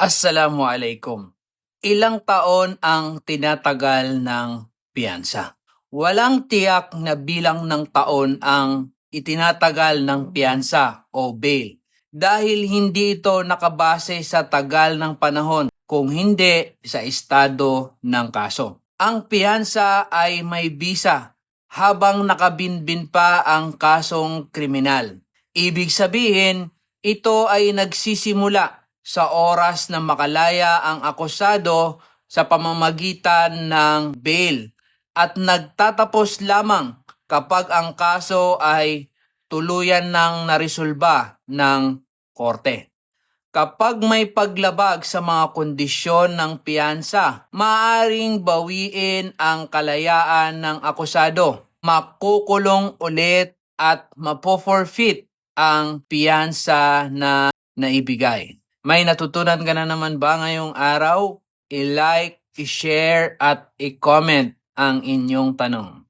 Assalamualaikum. Ilang taon ang tinatagal ng piyansa? Walang tiyak na bilang ng taon ang itinatagal ng piyansa o bail dahil hindi ito nakabase sa tagal ng panahon kung hindi sa estado ng kaso. Ang piyansa ay may bisa habang nakabinbin pa ang kasong kriminal. Ibig sabihin, ito ay nagsisimula sa oras na makalaya ang akusado sa pamamagitan ng bail at nagtatapos lamang kapag ang kaso ay tuluyan ng naresolba ng korte. Kapag may paglabag sa mga kondisyon ng piyansa, maaaring bawiin ang kalayaan ng akusado, makukulong ulit at mapo-forfeit ang piyansa na naibigay. May natutunan ka na naman ba ngayong araw? I-like, i-share at i-comment ang inyong tanong.